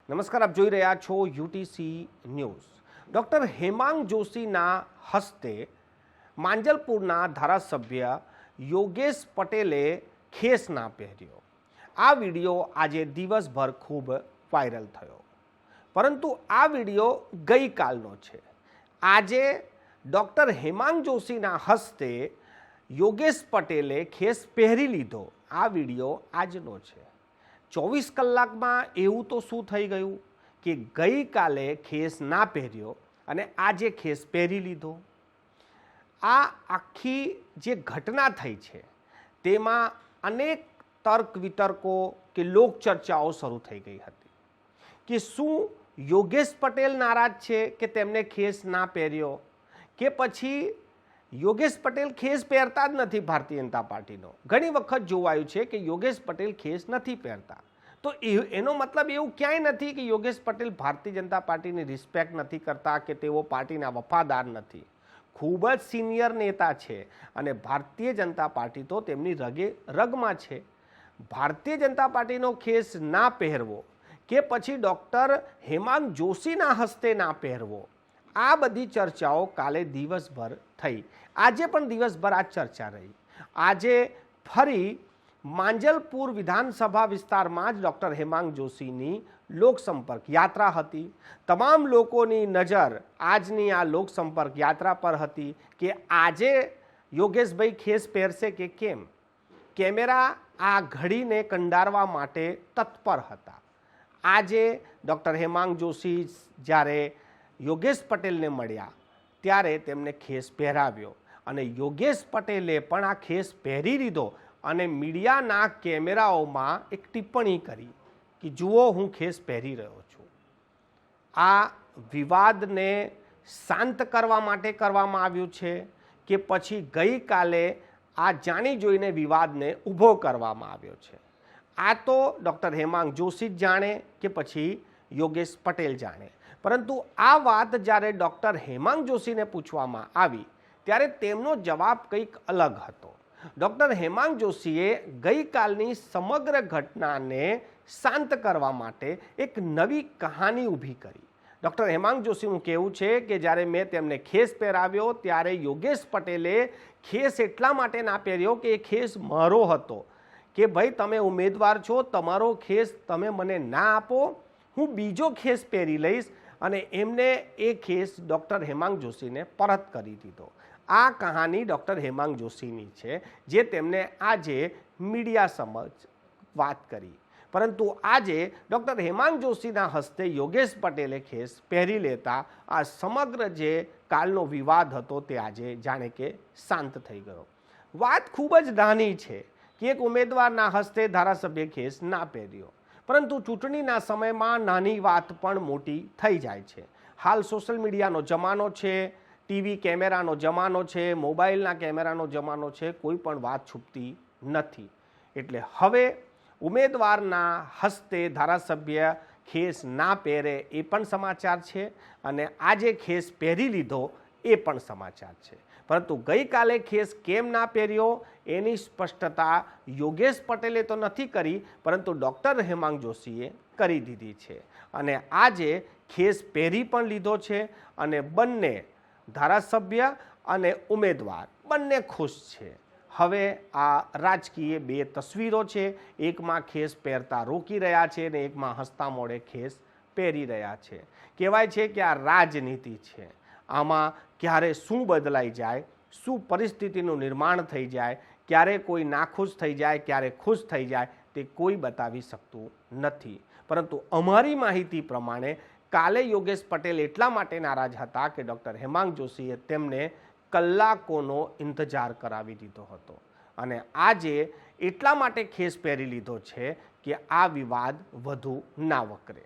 નમસ્કાર, આપ જોઈ રહ્યા છો યુટીસી ન્યૂઝ। ડૉક્ટર હેમાંગ જોશીના હસ્તે માંજલપુરના ધારાસભ્ય યોગેશ પટેલે ખેસ ના પહેર્યો। આ વિડીયો આજે દિવસભર ખૂબ વાયરલ થયો, પરંતુ આ વિડીયો ગઈકાલનો છે। આજે ડૉક્ટર હેમાંગ જોશીના હસ્તે યોગેશ પટેલે ખેસ પહેરી લીધો। આ વિડીયો આજનો છે। 24 કલાકમાં એવું તો શું થઈ ગયું કે ગઈકાલે ખેસ ના પહેર્યો અને આજે ખેસ પહેરી લીધો। આ આખી જે ઘટના થઈ છે તેમાં અનેક તર્ક વિતર્કો કે લોકચર્ચાઓ શરૂ થઈ ગઈ હતી કે શું યોગેશ પટેલ નારાજ છે કે તેમને ખેસ ના પહેર્યો, કે પછી યોગેશ પટેલ ખેસ પહેરતા જ નથી ભારતીય જનતા પાર્ટીનો। ઘણી વખત જોવાયું છે કે યોગેશ પટેલ ખેસ નથી પહેરતા, તો એનો મતલબ એવું ક્યાંય નથી કે યોગેશ પટેલ ભારતીય જનતા પાર્ટીની રિસ્પેક્ટ નથી કરતા કે તેઓ પાર્ટીના વફાદાર નથી। ખૂબ જ સિનિયર નેતા છે અને ભારતીય જનતા પાર્ટી તો તેમની રગમાં છે। ભારતીય જનતા પાર્ટીનો ખેસ ના પહેરવો કે પછી ડૉક્ટર હેમાંગ જોશીના હસ્તે ના પહેરવો, આ બધી ચર્ચાઓ કાલે દિવસભર થઈ। આજે પણ દિવસભર આ ચર્ચા રહી। આજે ફરી માંજલપુર વિધાનસભા વિસ્તારમાં જ ડૉક્ટર હેમાંગ જોશીની લોકસંપર્ક યાત્રા હતી। તમામ લોકોની નજર આજની આ લોકસંપર્ક યાત્રા પર હતી કે આજે યોગેશભાઈ ખેસ પહેરશે કે કેમ। કેમેરા આ ઘડીને કંડારવા માટે તત્પર હતા। આજે ડૉક્ટર હેમાંગ જોશી જ્યારે યોગેશ પટેલને મળ્યા ત્યારે તેમને ખેસ પહેરાવ્યો અને યોગેશ પટેલે પણ આ ખેસ પહેરી લીધો અને મીડિયાના કેમેરાઓમાં એક ટિપ્પણી કરી કે જુઓ હું ખેસ પહેરી રહ્યો છું। આ વિવાદને શાંત કરવા માટે કરવામાં આવ્યું છે કે પછી ગઈકાલે આ જાણી જોઈને વિવાદને ઊભો કરવામાં આવ્યો છે, આ તો ડૉક્ટર હેમાંગ જોશી જ જાણે કે પછી યોગેશ પટેલ જાણે। પરંતુ આ વાત જ્યારે ડૉક્ટર હેમાંગ જોશીને પૂછવામાં આવી ત્યારે તેમનો જવાબ કંઈક અલગ હતો। ડૉક્ટર હેમાંગ જોશીએ ગઈકાલની સમગ્ર ઘટનાને શાંત કરવા માટે એક નવી કહાની ઊભી કરી। ડૉક્ટર હેમાંગ જોશીનું કહેવું છે કે જ્યારે મેં તેમને ખેસ પહેરાવ્યો ત્યારે યોગેશ પટેલે ખેસ એટલા માટે ના પહેર્યો કે એ ખેસ મારો હતો, કે ભાઈ તમે ઉમેદવાર છો, તમારો ખેસ તમે મને ના આપો, હું બીજો ખેસ પહેરી લઈશ, અને એમને એ ખેસ ડૉક્ટર હેમાંગ જોશીને પરત કરી દીધો। આ કહાની ડૉક્ટર હેમાંગ જોશીની છે જે તેમને આજે મીડિયા સમક્ષ વાત કરી। પરંતુ આજે ડૉક્ટર હેમાંગ જોશીના હસ્તે યોગેશ પટેલે ખેસ પહેરી લેતા આ સમગ્ર જે કાલનો વિવાદ હતો તે આજે જાણે કે શાંત થઈ ગયો। વાત ખૂબ જ નાની છે કે એક ઉમેદવારના હસ્તે ધારાસભ્ય ખેસ ના પહેર્યો, પરંતુ ચૂંટણીના સમયમાં નાની વાત પણ મોટી થઈ જાય છે। હાલ સોશિયલ મીડિયાનો જમાનો છે, ટીવી કેમેરાનો જમાનો છે, મોબાઈલના કેમેરાનો જમાનો છે, કોઈ પણ વાત છૂપતી નથી। એટલે હવે ઉમેદવારના હસ્તે ધારાસભ્ય ખેસ ના પહેરે એ પણ સમાચાર છે અને આજે ખેસ પહેરી લીધો એ પણ સમાચાર છે। પરંતુ ગઈકાલે ખેસ કેમ ના પહેર્યો એની સ્પષ્ટતા યોગેશ પટેલે તો નથી કરી, પરંતુ ડૉક્ટર હેમાંગ જોશીએ કરી દીધી છે અને આજે ખેસ પહેરી પણ લીધો છે અને બંને ધારાસભ્ય અને ઉમેદવાર બંને ખુશ છે। હવે આ રાજકીય બે તસવીરો છે, એકમાં ખેસ પહેરતા રોકી રહ્યા છે અને એકમાં હસતા મોઢે ખેસ પહેરી રહ્યા છે। કહેવાય છે કે આ રાજનીતિ છે, આમાં ક્યારે શું બદલાઈ જાય, શું પરિસ્થિતિનું નિર્માણ થઈ જાય, ક્યારે કોઈ નાખુશ થઈ જાય, ક્યારે ખુશ થઈ જાય તે કોઈ બતાવી શકતું નથી। પરંતુ અમારી માહિતી પ્રમાણે કાલે યોગેશ પટેલ એટલા માટે નારાજ હતા કે ડૉક્ટર હેમાંગ જોશીએ તેમને કલાકોનો ઇંતજાર કરાવી દીધો હતો અને આજે એટલા માટે ખેસ પહેરી લીધો છે કે આ વિવાદ વધુ ના વકરે।